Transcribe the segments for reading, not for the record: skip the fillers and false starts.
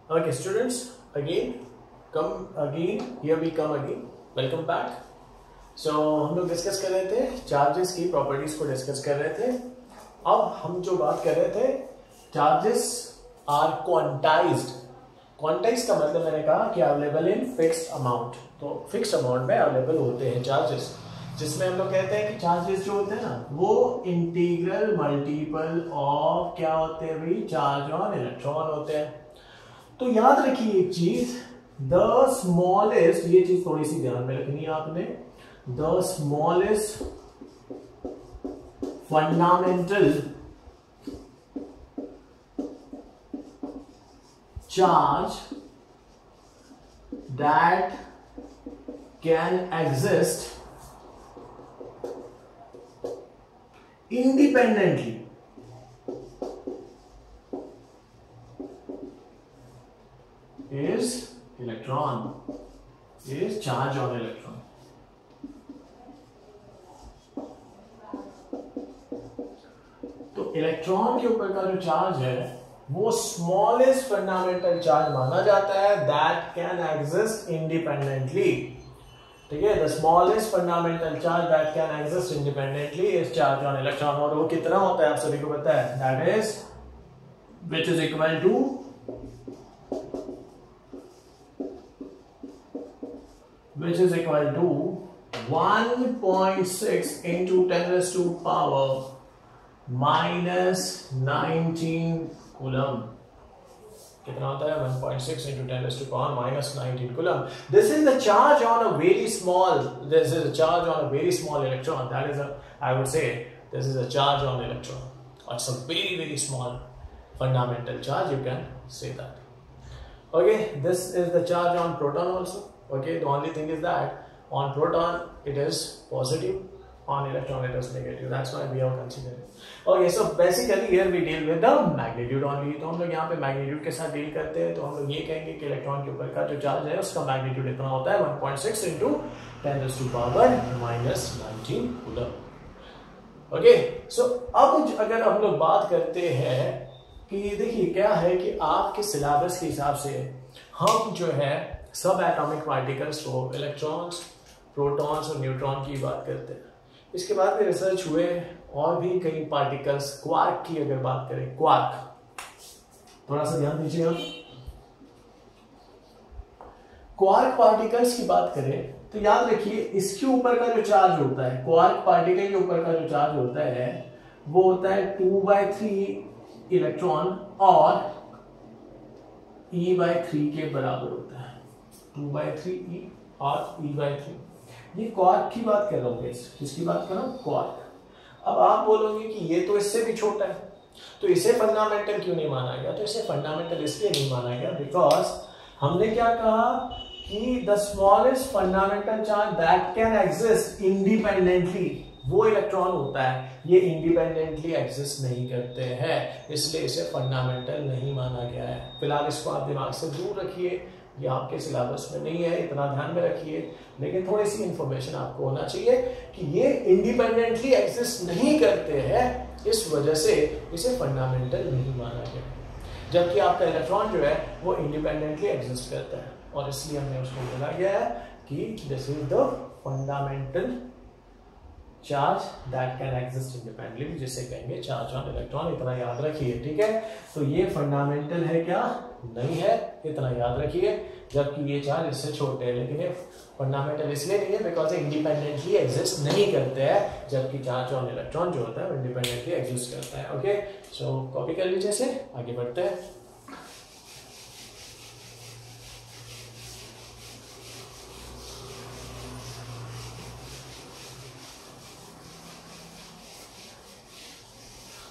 Okay, students, here we come again. Welcome back. So हम लोग discuss कर रहे थे चार्जेस की प्रॉपर्टीज को डिस्कस कर रहे थे. अब हम जो बात कर रहे थे, चार्जेस आर क्वांटाइज्ड. क्वांटाइज का मतलब मैंने कहा कि अवेलेबल इन फिक्स्ड अमाउंट. तो फिक्स्ड अमाउंट में अवेलेबल होते हैं चार्जेस, जिसमें हम लोग कहते हैं कि चार्जेस जो होते हैं ना, वो इंटीग्रल मल्टीपल ऑफ क्या होते हैं भाई, चार्ज ऑन इलेक्ट्रॉन होते हैं. तो याद रखिए एक चीज, द स्मॉलेस्ट, ये चीज थोड़ी सी ध्यान में रखनी है आपने, the smallest fundamental charge that can exist independently is electron, is charge on electron. तो इलेक्ट्रॉन के ऊपर का जो चार्ज है वो स्मॉलेस्ट फंडामेंटल चार्ज माना जाता है, दैट कैन एग्जिस्ट इंडिपेंडेंटली. ठीक है, the smallest fundamental charge that can exist independently is charge on electron. और वो कितना होता है आप सभी को पता है, that is which is equal to 1.6 into 10 raised to power minus 19 coulomb. कितना होता है 1.6 into 10 raised to power minus 19 coulomb. This is the charge on a very small, this is a charge on a very small electron. That is a, I would say this is a charge on electron. It's a very small fundamental charge, you can say that. Okay, this is the charge on proton also. Okay, the only thing is that on proton it is positive, on electron it is negative. That's why we are considering. Okay, so basically here we deal with the magnitude only. तो हम लोग यहाँ पे magnitude के साथ deal करते हैं. तो हम लोग ये कहेंगे कि इलेक्ट्रॉन के ऊपर का जो चार्ज है उसका मैग्नीट्यूड इतना होता है 1.6 into 10 raised to power minus 19 coulomb. Okay, so अब अगर हम लोग बात करते हैं कि देखिए क्या है कि आपके सिलेबस के हिसाब से हम जो है सब एटॉमिक पार्टिकल्स को इलेक्ट्रॉन्स, प्रोटॉन्स और न्यूट्रॉन की बात करते हैं. इसके बाद में रिसर्च हुए और भी कई पार्टिकल्स, क्वार्क की अगर बात करें, क्वार्क, थोड़ा सा ध्यान दीजिएगा. क्वार्क पार्टिकल्स की बात करें तो याद रखिए इसके ऊपर का जो चार्ज होता है, क्वार्क पार्टिकल के ऊपर का जो चार्ज होता है वो होता है 2/3 इलेक्ट्रॉन और E/3 के बराबर होता है. 2/3 E और E/3. ये क्वार्क की बात कर रहा हूं, किसकी बात कर रहा हूं, क्वार्क. अब आप बोलोगे कि ये तो इससे भी छोटा है, तो इसे फंडामेंटल क्यों नहीं माना गया. तो इसे फंडामेंटल इसलिए नहीं माना गया बिकॉज हमने क्या कहा कि the smallest fundamental charge that can exist independently वो इलेक्ट्रॉन होता है. ये इंडिपेंडेंटली एग्जिस्ट नहीं करते हैं, इसलिए इसे फंडामेंटल नहीं माना गया है. फिलहाल इसको आप दिमाग से दूर रखिए, ये आपके सिलेबस में नहीं है, इतना ध्यान में रखिए. लेकिन थोड़ी सी इंफॉर्मेशन आपको होना चाहिए कि ये इंडिपेंडेंटली एग्जिस्ट नहीं करते हैं, इस वजह से इसे फंडामेंटल नहीं माना गया. जबकि आपका इलेक्ट्रॉन जो है वो इंडिपेंडेंटली एग्जिस्ट करता है, और इसलिए हमने उसको बोला गया है कि this is the fundamental charge that can exist independently, जिसे कहेंगे चार्ज ऑन इलेक्ट्रॉन. इतना याद रखिए, ठीक है. तो ये फंडामेंटल है क्या, नहीं है, इतना याद रखिए. जबकि ये चार्ज इससे छोटे हैं, लेकिन ये फंडामेंटल इसलिए नहीं है बिकॉज इंडिपेंडेंटली एग्जिस्ट नहीं करते हैं, जबकि चार्ज ऑन इलेक्ट्रॉन जो होता है वो इंडिपेंडेंटली एग्जिस्ट करता है. ओके, सो कॉपी कर लीजिए, से आगे बढ़ते हैं.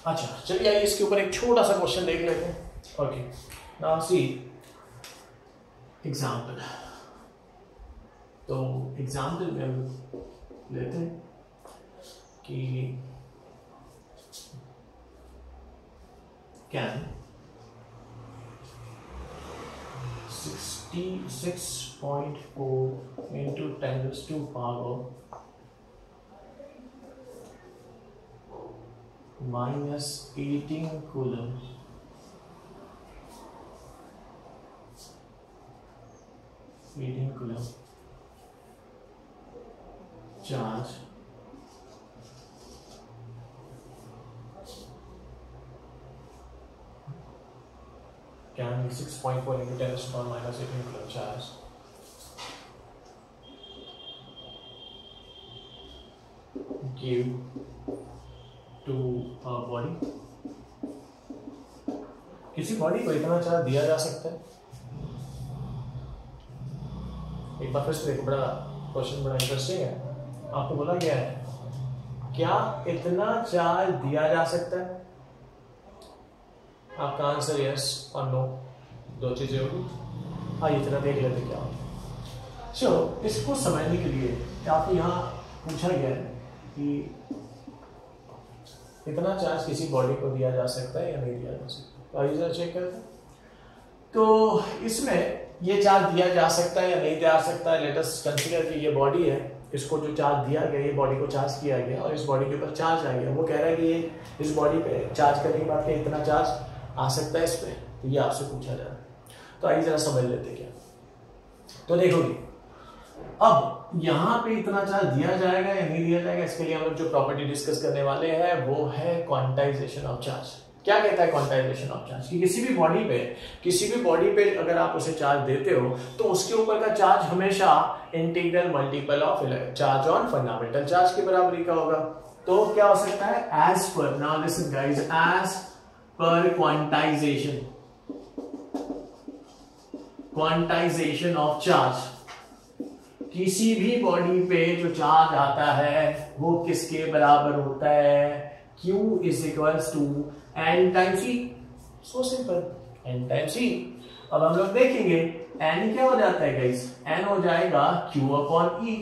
अच्छा, चलिए आइए इसके ऊपर एक छोटा सा क्वेश्चन देख लेते हैं. Okay, now see example. तो एग्जाम्पल में हम लेते हैं कि can 66.4 into 10 raised to power minus 18 coulomb 18 coulomb charge can be 6.4 into 10 to the power minus 18 coulomb charge give to a body. किसी बॉडी को इतना चार्ज दिया जा सकता है? एक बार फिर से देखो, बड़ा क्वेश्चन बड़ा इंटरेस्टिंग है। आपको बोला गया है क्या इतना चार्ज दिया जा सकता है? आपका आंसर यस और नो, दो चीजें होगी। आइए इतना देख लेते क्या होगा। चलो इसको समझने के लिए आपको यहाँ पूछा गया है कि इतना चार्ज किसी बॉडी को दिया जा सकता है या नहीं दिया जा सकता। तो आइए जरा चेक करते हैं। तो इसमें ये चार्ज दिया जा सकता है या नहीं दिया जा सकता है। लेट अस कंसीडर कि ये बॉडी है, इसको जो चार्ज दिया गया, ये बॉडी को चार्ज किया गया और इस बॉडी के ऊपर चार्ज आ गया। वो कह रहा है कि ये इस बॉडी पे चार्ज करने के बाद इतना चार्ज आ सकता है इस पे, तो ये आपसे पूछा जा रहा है। तो आइए जरा समझ लेते क्या। तो देखोगे अब यहाँ पे इतना चार्ज दिया जाएगा या नहीं दिया जाएगा, इसके लिए हम लोग जो प्रॉपर्टी डिस्कस करने वाले हैं वो है क्वांटाइजेशन ऑफ चार्ज। क्या कहता है क्वांटाइजेशन ऑफ चार्ज? कि किसी भी बॉडी पे अगर आप उसे चार्ज देते हो तो उसके ऊपर का चार्ज हमेशा integral multiple of charge on fundamental charge के बराबरी का होगा। तो क्या हो सकता है, as per, now listen guys, as per quantisation of charge, किसी भी बॉडी पे जो चार्ज आता है वो किसके बराबर होता है? Q is equals to n times C। So simple, n times C। अब हम लोग देखेंगे n क्या हो जाता है गाइस, n हो जाएगा Q अपॉन E।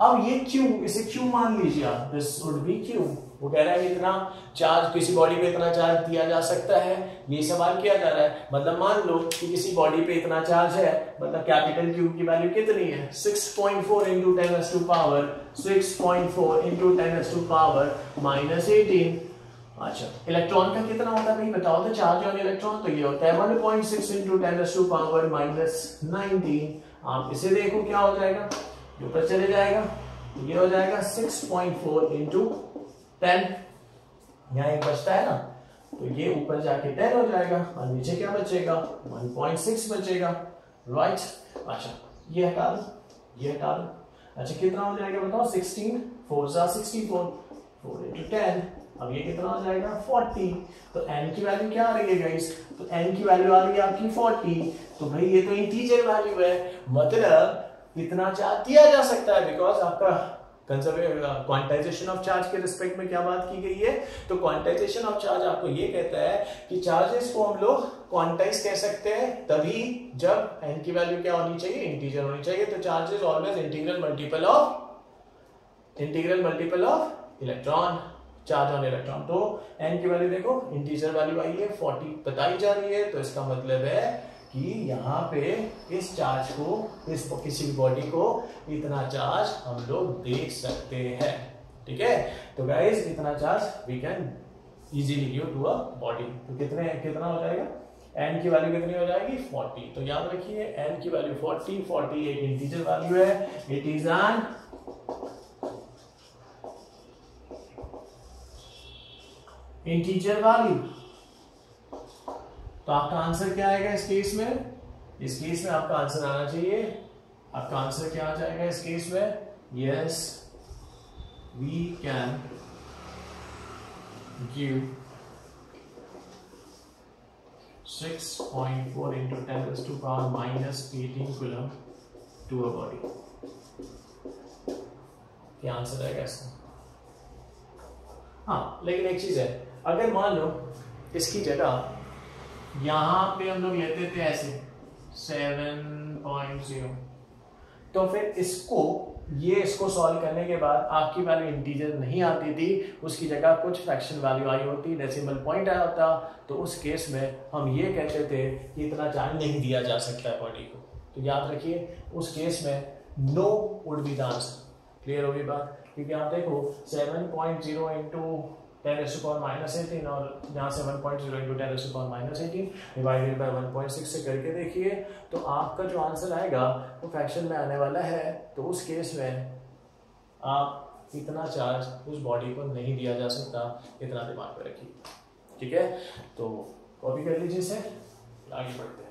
अब ये Q, इसे Q मान लीजिए आप, दिस वुड बी Q। वो कह रहा है इतना चार्ज किसी बॉडी पे इतना चार्ज दिया जा सकता है, ये सवाल किया जा रहा है। मतलब मान लो कि किसी बॉडी पे इतना चार्ज है, मतलब कैपिटल Q की वैल्यू कितनी है? 6.4 into 10 to power 6.4 into 10 to power minus 18। अच्छा, इलेक्ट्रॉन का कितना होता है भाई बताओ तो? चार्ज ऑन इलेक्ट्रॉन तो ये होता है 1.6 इंटू 10 टू पावर माइनस 19। आप इसे देखो क्या हो जाएगा, ऊपर चले जाएगा, ये हो जाएगा 6.4 इंटू 10, यहाँ एक बचता है ना, तो ये ऊपर जाके 10 हो जाएगा और नीचे क्या बचेगा? 1.6 बचेगा, राइट। अच्छा ये हटा दो, ये हटा दो। अच्छा कितना हो जाएगा बताओ? 16 4 64, 4 इंटू 10, अब ये कितना हो जाएगा? 40। तो n की वैल्यू क्या आ रही है गाइस? तो n की वैल्यू आ रही है आपकी 40। तो भाई ये तो इंटीजर वैल्यू है, मतलब इतना चार्ज दिया जा सकता है। बिकॉज आपका क्वांटाइजेशन ऑफ चार्ज के रिस्पेक्ट में क्या बात की गई है? तो क्वांटाइजेशन ऑफ चार्ज आपको ये कहता है कि चार्जेस को हम लोग क्वांटाइज कह सकते हैं तभी जब n की वैल्यू क्या होनी चाहिए? इंटीजर होनी चाहिए। तो charges always integral multiple of electron, charge on electron. तो n की वैल्यू देखो, इंटीजर वैल्यू आई है 40 बताई जा रही है। तो इसका मतलब है कि यहाँ पे इस चार्ज को, इस किसी बॉडी को इतना चार्ज हम लोग देख सकते हैं, ठीक है। तो गाइस इतना charge we can easily give to a body. तो कितना हो जाएगा? n की वैल्यू कितनी हो जाएगी? 40। तो याद रखिए n की वैल्यू 40 एक इंटीजर वैल्यू है, it is an integer value. तो आपका आंसर क्या आएगा इस केस में? इस केस में आपका आंसर आना चाहिए, आपका आंसर क्या आ जाएगा इस केस में? Yes we can give 6.4 into 10 to power minus 18 coulomb to a body. क्या आंसर आएगा इसका? हाँ, लेकिन एक चीज है, अगर मान लो इसकी जगह यहां पे हम लोग लेते थे ऐसे 7.0, तो फिर इसको सॉल्व करने के बाद आपकी वैल्यू इंटीजर नहीं आती थी, उसकी जगह कुछ फ्रैक्शन वैल्यू आई होती, डेसिमल पॉइंट आया होता। तो उस केस में हम ये कहते थे कि इतना चार्ज नहीं दिया जा सकता है बॉडी को। तो याद रखिए उस केस में no would be the answer. Clear होगी बात? क्योंकि आप देखो 7.0 इंटू 10⁻⁻18 और यहाँ से 1.0 इंटू 10⁻⁻18 डिवाइडेड बाय 1.6 से करके देखिए, तो आपका जो आंसर आएगा वो फ्रैक्शन में आने वाला है। तो उस केस में आप इतना चार्ज उस बॉडी को नहीं दिया जा सकता, इतना दिमाग में रखिए, ठीक है। तो कॉपी कर लीजिए इसे, आगे बढ़ते हैं।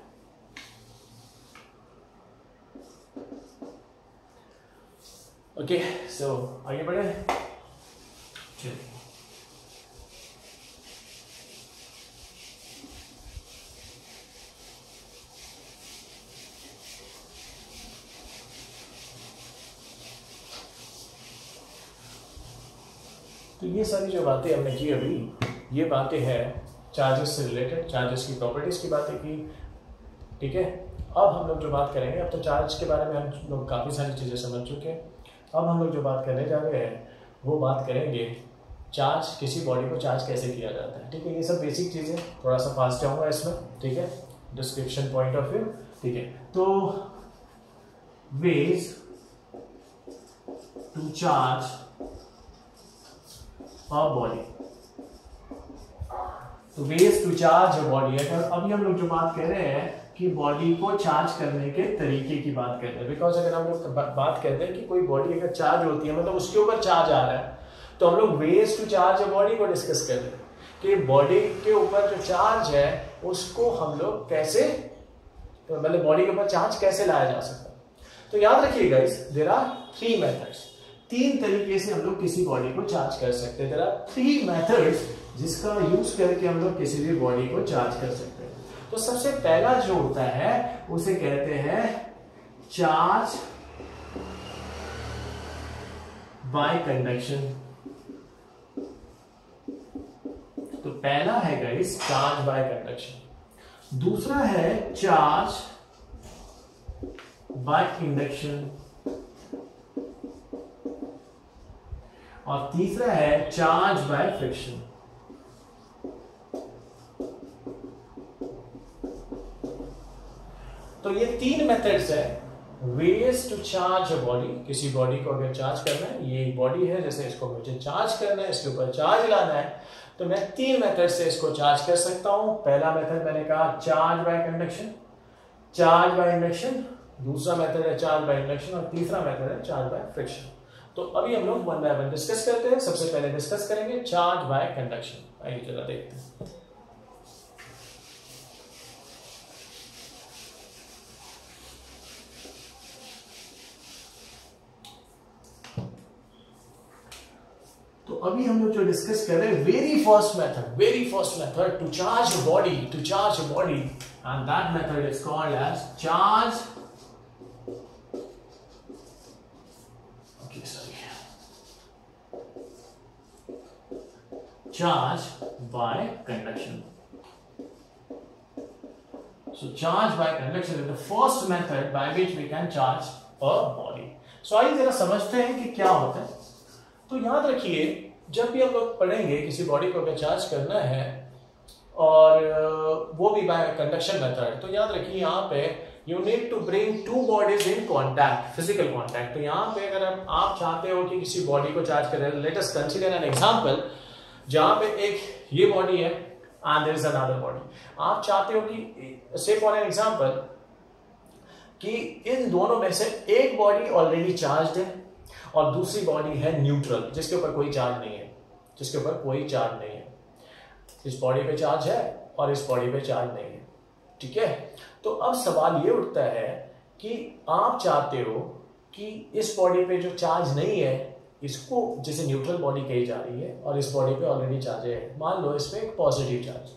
ओके, सो आगे बढ़े। चलिए, तो ये सारी जो बातें हमने की अभी, ये बातें हैं चार्जेस से रिलेटेड, चार्जेस की प्रॉपर्टीज की बातें की, ठीक है। अब हम लोग जो बात करेंगे, अब तो चार्ज के बारे में हम लोग काफ़ी सारी चीज़ें समझ चुके हैं। अब हम लोग जो बात करने जा रहे हैं वो बात करेंगे चार्ज, किसी बॉडी को चार्ज कैसे किया जाता है, ठीक है। ये सब बेसिक चीज़ें, थोड़ा सा फास्ट जाऊँगा इसमें, ठीक है, डिस्क्रिप्शन पॉइंट ऑफ व्यू, ठीक है। तो वेज टू चार्ज बॉडी, तो वेज टू चार्ज बॉडी है। तो अभी हम लोग जो बात कर रहे हैं कि बॉडी को चार्ज करने के तरीके की बात करते हैं, बिकॉज अगर हम लोग बात करते हैं कि कोई बॉडी अगर चार्ज होती है, मतलब उसके ऊपर चार्ज आ रहा है, तो हम लोग वेज टू चार्ज बॉडी को डिस्कस कर रहे हैं कि बॉडी के ऊपर जो चार्ज है उसको हम लोग कैसे, तो मतलब बॉडी के ऊपर चार्ज कैसे लाया जा सकता है। तो याद रखिए गाइस, देयर आर 3 मेथड्स, 3 तरीके से हम लोग किसी बॉडी को चार्ज कर सकते हैं। देयर आर 3 मेथड्स जिसका यूज करके हम लोग किसी भी बॉडी को चार्ज कर सकते हैं। तो सबसे पहला जो होता है उसे कहते हैं चार्ज बाय कंडक्शन। तो पहला है गाइस चार्ज बाय कंडक्शन, दूसरा है चार्ज बाय इंडक्शन, और तीसरा है चार्ज बाय फ्रिक्शन। तो ये 3 मेथड्स है ways to charge a body. किसी बॉडी को अगर चार्ज करना है, ये बॉडी है जैसे, इसको मुझे चार्ज करना है, इसके ऊपर चार्ज लाना है, तो मैं 3 मेथड से इसको चार्ज कर सकता हूं। पहला मेथड मैंने कहा charge by conduction, charge by induction, दूसरा मेथड है चार्ज बाय इंडक्शन, और तीसरा मेथड है चार्ज बाय फ्रिक्शन। तो अभी हम लोग 1 बाय 1 डिस्कस करते हैं। सबसे पहले डिस्कस करेंगे चार्ज बाय कंडक्शन। आइए जरा देखते हैं। तो अभी हम लोग जो डिस्कस कर रहे हैं, very first method to charge a body, and that method is called as charge by conduction. So charge by conduction is the first method by which we can charge a body. So आइए जरा समझते हैं कि क्या होता है। तो याद रखिए, जब भी हम लोग पढ़ेंगे किसी बॉडी को अगर चार्ज करना है, और वो भी बाय कंडक्शन मेथड, तो याद रखिए यहाँ पे you need to bring 2 bodies in contact, physical contact. तो यहाँ पे अगर आप चाहते हो कि किसी बॉडी को चार्ज करें, let us consider an example, जहां पे एक ये बॉडी है and there is another body. आप चाहते हो कि से फॉर एन एग्जांपल कि इन दोनों में से एक बॉडी ऑलरेडी चार्ज्ड है और दूसरी बॉडी है न्यूट्रल, जिसके ऊपर कोई चार्ज नहीं है, इस बॉडी पे चार्ज है और इस बॉडी पे चार्ज नहीं है, ठीक है। तो अब सवाल ये उठता है कि आप चाहते हो कि इस बॉडी पे जो चार्ज नहीं है, इसको जैसे न्यूट्रल बॉडी कही जा रही है, और इस बॉडी पे ऑलरेडी चार्ज है। मान लो इस पे एक पॉजिटिव चार्ज,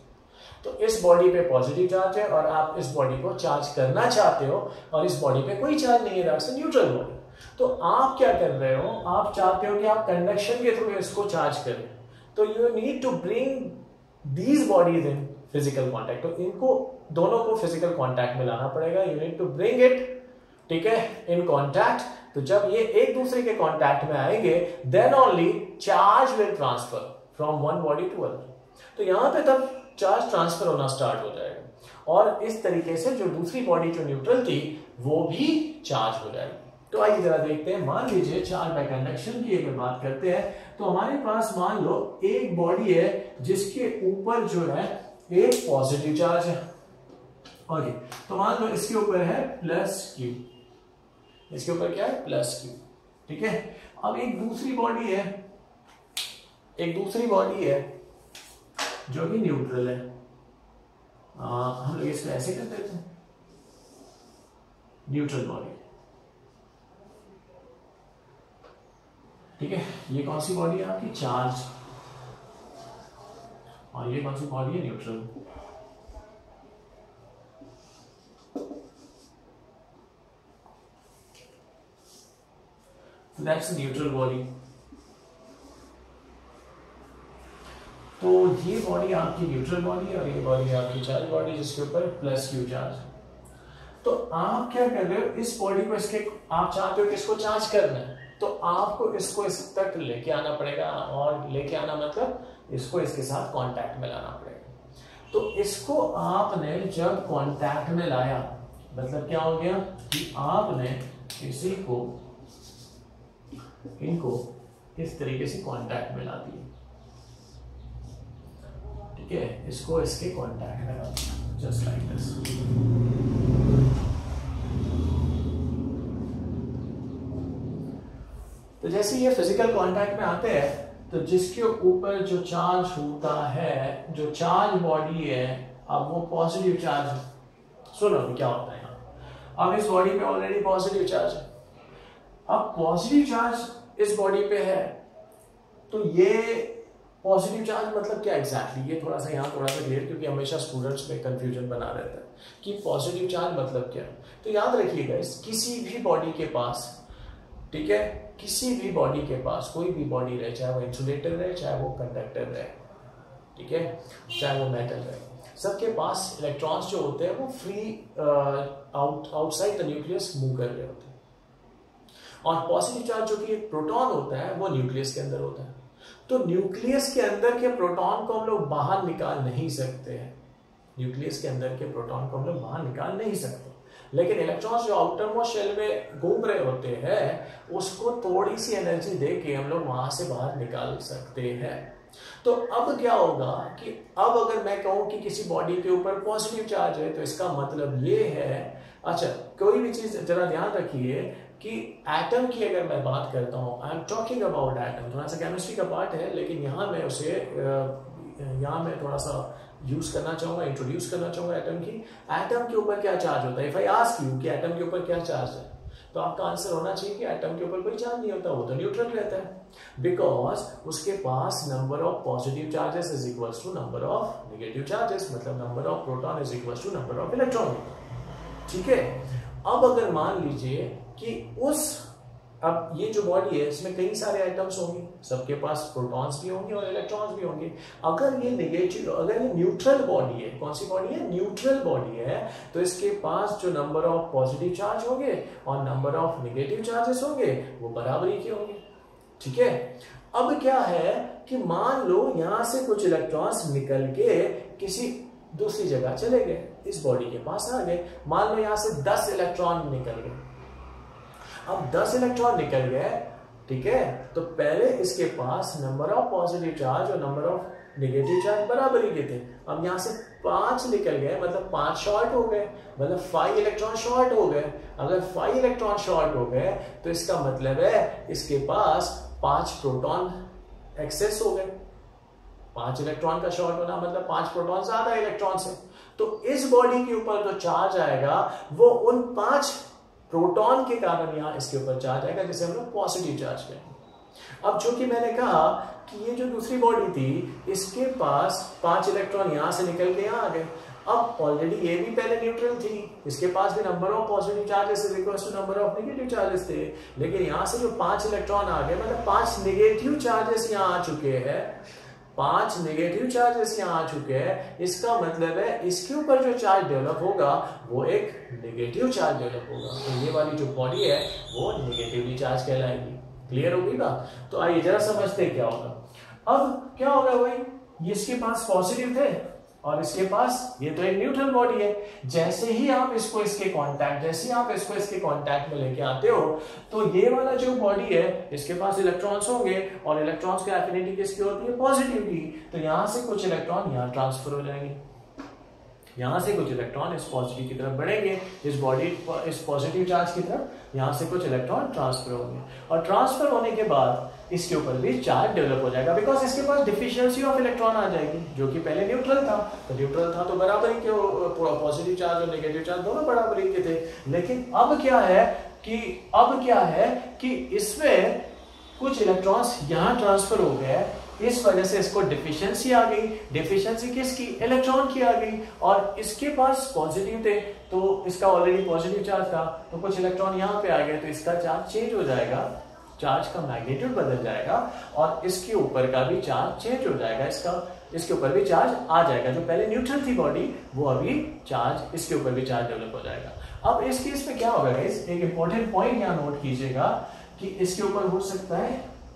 तो इस बॉडी पे पॉजिटिव चार्ज है और आप इस बॉडी को चार्ज करना चाहते हो, और इस बॉडी पे कोई चार्ज नहीं है, दैट्स अ न्यूट्रल बॉडी। तो आप क्या कर रहे हो, आप चाहते हो कि आप कंडक्शन के थ्रू इसको चार्ज करें, तो you need to bring these bodies in physical contact. तो इनको दोनों को फिजिकल कॉन्टैक्ट में लाना पड़ेगा, you need to bring it, ठीक है, इन कॉन्टैक्ट। तो जब ये एक दूसरे के कॉन्टैक्ट में आएंगे, then only charge will transfer from one body to other. तो यहां पे तब चार्ज ट्रांसफर होना स्टार्ट हो जाएगा, और इस तरीके से जो दूसरी बॉडी जो न्यूट्रल थी वो भी चार्ज हो जाएगी। तो आइए जरा देखते हैं। मान लीजिए चार्ज बाय कंडक्शन की अगर बात करते हैं तो हमारे पास मान लो एक बॉडी है जिसके ऊपर जो है एक पॉजिटिव चार्ज है। ओके, तो मान लो इसके ऊपर है प्लस क्यू, इसके ऊपर क्या है प्लस क्यू, ठीक है। अब एक दूसरी बॉडी है जो कि न्यूट्रल है। हम लोग इसको ऐसे कर देते हैं, न्यूट्रल बॉडी, ठीक है। ये कौन सी बॉडी है आपकी चार्ज, और ये कौन सी बॉडी है न्यूट्रल। That's neutral body. तो ये बॉडी आपकी न्यूट्रल बॉडी और ये बॉडी आपकी चार्ज बॉडी जिसके ऊपर प्लस क्यू चार्ज। तो आप क्या कर रहे हो, इस बॉडी को इसके, आप चाहते हो कि इसको चार्ज करना है तो आपको इसको इस तक लेके आना पड़ेगा, और लेके आना मतलब इसको इसके साथ कांटेक्ट में लाना पड़ेगा। तो इसको आपने जब कांटेक्ट में लाया मतलब क्या हो गया कि आपने इसी को, इनको इस तरीके से कांटेक्ट में ला दिया, ठीक है। इसको इसके कांटेक्ट में ला दिया जस्ट लाइक दिस। तो जैसे ये फिजिकल कांटेक्ट में आते हैं तो जिसके ऊपर जो चार्ज होता है, जो चार्ज बॉडी है, अब वो पॉजिटिव चार्ज है। सुनो क्या होता है यहाँ, अब इस बॉडी पे ऑलरेडी पॉजिटिव चार्ज है। अब पॉजिटिव चार्ज इस बॉडी पे है तो ये पॉजिटिव चार्ज मतलब क्या एग्जैक्टली, ये थोड़ा सा यहाँ थोड़ा सा क्लियर, क्योंकि हमेशा स्टूडेंट्स में कंफ्यूजन बना रहता है कि पॉजिटिव चार्ज मतलब क्या। तो याद रखिएगा किसी भी बॉडी के पास, ठीक है, किसी भी बॉडी के पास, कोई भी बॉडी रहे, चाहे वो इंसुलेटर रहे, चाहे वो कंडक्टर रहे, ठीक है, चाहे वो मेटल रहे, सबके पास इलेक्ट्रॉन्स जो होते हैं वो free outside the nucleus move कर रहे होते हैं। और पॉजिटिव चार्ज जो कि एक प्रोटॉन होता है वो न्यूक्लियस के अंदर होता है। तो न्यूक्लियस के अंदर के प्रोटॉन को हम लोग बाहर निकाल नहीं सकते हैं, न्यूक्लियस के अंदर के प्रोटॉन को हम लोग बाहर निकाल नहीं सकते, लेकिन इलेक्ट्रॉन्स जो आउटर मोस्ट शेल में घूम रहे होते हैं उसको थोड़ी सी एनर्जी देके हम लोग वहां से बाहर निकाल सकते हैं। तो अब क्या होगा कि अब अगर मैं कहूं कि किसी बॉडी के ऊपर पॉजिटिव चार्ज है तो इसका मतलब ये है, अच्छा कोई भी चीज जरा ध्यान रखिए कि एटम की अगर मैं बात करता हूं, I am talking about atom, थोड़ा सा केमिस्ट्री का पार्ट है लेकिन यहाँ मैं उसे यहाँ मैं थोड़ा सा यूज करना चाहूंगा, इंट्रोड्यूस करना चाहूंगा एटम की। एटम के ऊपर क्या चार्ज होता है, इफ आई आस्क यू कि एटम के ऊपर क्या चार्ज है, तो आपका आंसर होना चाहिए कि एटम के ऊपर कोई चार्ज नहीं होता, वो तो न्यूट्रल रहता है, बिकॉज उसके पास number of positive charges is equals to number of negative charges, मतलब number of proton is equals to number of electron, ठीक है। अब अगर मान लीजिए कि अब ये जो बॉडी है इसमें कई सारे आइटम्स होंगे, सबके पास प्रोटॉन्स भी होंगे और इलेक्ट्रॉन्स भी होंगे। अगर ये नेगेटिव, अगर ये न्यूट्रल बॉडी है, कौन सी बॉडी है, न्यूट्रल बॉडी है, तो इसके पास जो नंबर ऑफ पॉजिटिव चार्ज होंगे और नंबर ऑफ नेगेटिव चार्जेस होंगे वो बराबरी के होंगे, ठीक है। अब क्या है कि मान लो यहां से कुछ इलेक्ट्रॉन्स निकल के किसी दूसरी जगह चले गए, इस बॉडी के पास आ गए, मान लो यहां से 10 इलेक्ट्रॉन निकल गए। अब 10 इलेक्ट्रॉन निकल गए, ठीक है, तो पहले इसके पास नंबर ऑफ पॉजिटिव चार्ज और नंबर ऑफ नेगेटिव चार्ज बराबरी के थे। अब यहां से 5 निकल गए, मतलब 5 शॉर्ट हो गए, मतलब 5 इलेक्ट्रॉन शॉर्ट हो गए। अगर 5 इलेक्ट्रॉन शॉर्ट हो गए तो इसका मतलब है इसके पास 5 प्रोटॉन एक्सेस हो गए। 5 इलेक्ट्रॉन का शॉर्ट होना मतलब 5 प्रोटॉन ज्यादा इलेक्ट्रॉन से। तो इस बॉडी के ऊपर जो चार्ज आएगा वो उन 5 प्रोटॉन के कारण यहां इसके ऊपर चार्ज आएगा, जिसे हम लोग पॉजिटिव चार्ज कहेंगे। अब जो कि मैंने कहा कि ये जो दूसरी बॉडी थी इसके पास 5 इलेक्ट्रॉन यहां से निकल के यहां आ गए। अब ऑलरेडी ये भी पहले न्यूट्रल थी, इसके पास भी number of positive charges is equal to number of negative charges थे, लेकिन यहां से जो 5 इलेक्ट्रॉन आ गए मतलब 5 नेगेटिव चार्जेस यहां आ चुके हैं, 5 नेगेटिव चार्जेस यहां आ चुके हैं। इसका मतलब है इसके ऊपर जो चार्ज डेवलप होगा वो एक नेगेटिव चार्ज डेवलप होगा, तो ये वाली जो बॉडी है वो नेगेटिवली चार्ज कहलाएगी। क्लियर होगी बात? तो आइए जरा समझते क्या होगा। अब क्या होगा भाई, ये इसके पास पॉजिटिव थे, और इसके पास ये तो एक न्यूट्रल बॉडी है। जैसे ही आप इसको इसके कांटेक्ट में लेके आते हो तो ये वाला जो बॉडी है इसके पास इलेक्ट्रॉन्स होंगे और इलेक्ट्रॉन्स की एफिनिटी किसकी होती है? पॉजिटिव की। तो यहां से कुछ इलेक्ट्रॉन यहां ट्रांसफर हो जाएंगे, यहां से कुछ इलेक्ट्रॉन इस पॉजिटिव की तरफ बढ़ेंगे, इस पॉजिटिव चार्ज की तरफ यहां से कुछ इलेक्ट्रॉन ट्रांसफर होंगे और ट्रांसफर होने के बाद इसके ऊपर भी चार्ज डेवलप हो जाएगा बिकॉज इसके पास डिफिशियंसी ऑफ इलेक्ट्रॉन आ जाएगी, जो कि पहले न्यूट्रल था। तो बराबर ही के पॉजिटिव चार्ज और नेगेटिव चार्ज दोनों बराबर ही के थे। लेकिन अब क्या है कि इसमें कुछ इलेक्ट्रॉन्स यहां ट्रांसफर हो गए, इस वजह से इसको डिफिशियंसी आ गई। डिफिशियंसी किसकी? इलेक्ट्रॉन की आ गई। और इसके पास पॉजिटिव थे तो इसका ऑलरेडी पॉजिटिव चार्ज था, तो कुछ इलेक्ट्रॉन यहाँ पे आ गए तो इसका चार्ज चेंज हो जाएगा, चार्ज का मैग्नीट्यूड बदल जाएगा और इसके ऊपर का भी चार्ज चेंज हो जाएगा, इसके ऊपर भी चार्ज आ जाएगा। जो पहले न्यूट्रल थी बॉडी वो अभी चार्ज, इसके ऊपर भी चार्ज डेवलप हो जाएगा। अब इस केस में क्या होगा गाइस, एक इंपॉर्टेंट पॉइंट यहाँ नोट कीजिएगा कि इसके ऊपर हो सकता है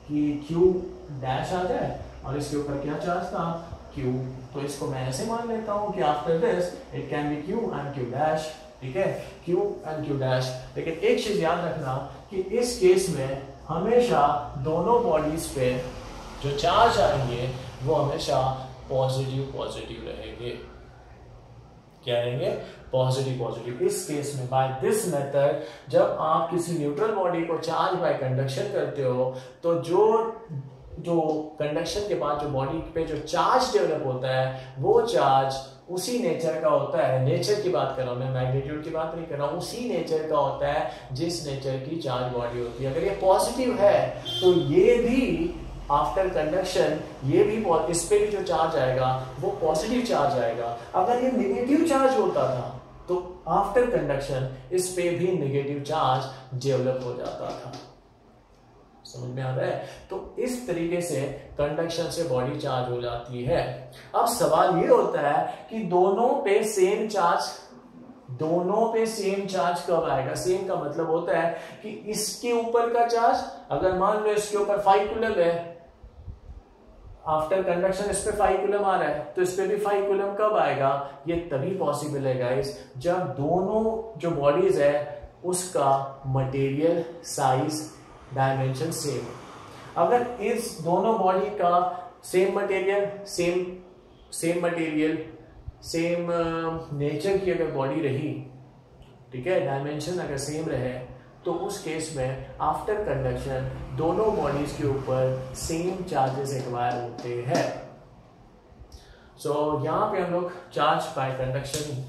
कि Q डैश आ जाए और इसके ऊपर क्या चार्ज था? Q। तो इसको मैं ऐसे मान लेता हूं कि after this it can be Q and Q dash, ठीक है, Q एंड Q डैश। लेकिन एक चीज याद रखना कि इस केस में हमेशा दोनों बॉडीज पे जो चार्ज आएंगे वो हमेशा पॉजिटिव रहेंगे। क्या रहेंगे? पॉजिटिव। इस केस में बाय दिस मेथड जब आप किसी न्यूट्रल बॉडी को चार्ज बाय कंडक्शन करते हो तो जो कंडक्शन के बाद जो बॉडी पे जो चार्ज डेवलप होता है वो चार्ज उसी नेचर का होता है। नेचर की बात कर रहा हूं मैं, मैग्नीट्यूड की बात नहीं कर रहा हूं। उसी नेचर का होता है जिस नेचर की चार्ज बॉडी होती है। अगर ये पॉजिटिव है तो ये भी आफ्टर कंडक्शन ये भी इस पे भी जो चार्ज आएगा वो पॉजिटिव चार्ज आएगा। अगर ये नेगेटिव चार्ज होता था तो आफ्टर कंडक्शन इस पे भी नेगेटिव चार्ज डेवलप हो जाता था। समझ में आ रहा है? तो इस तरीके से कंडक्शन से बॉडी चार्ज हो जाती है। अब सवाल ये होता है कि दोनों पे सेम चार्ज कब आएगा? सेम का मतलब होता है कि इसके ऊपर का चार्ज, अगर मान लो इसके ऊपर 5 कूलम है, आफ्टर कंडक्शन इस पे 5 कूलम आ रहा है तो इस पे भी 5 कूलम कब आएगा? ये तभी पॉसिबल है गाइस जब दोनों जो बॉडीज है उसका मटेरियल साइज डायमेंशन सेम। अगर इस दोनों बॉडी का सेम मटेरियल सेम नेचर की अगर बॉडी रही, ठीक है, डायमेंशन अगर सेम रहे तो उस केस में आफ्टर कंडक्शन दोनों बॉडीज के ऊपर सेम चार्जेस एक्वायर होते हैं। सो यहाँ पे हम लोग चार्ज बाय कंडक्शन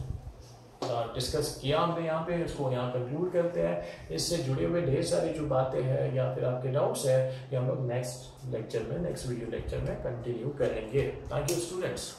डिस्कस किया हमने, यहाँ पे इसको यहाँ कंक्लूड करते हैं। इससे जुड़े हुए ढेर सारी जो बातें हैं या फिर आपके डाउट्स हैं ये हम लोग नेक्स्ट वीडियो लेक्चर में कंटिन्यू करेंगे। Thank you students.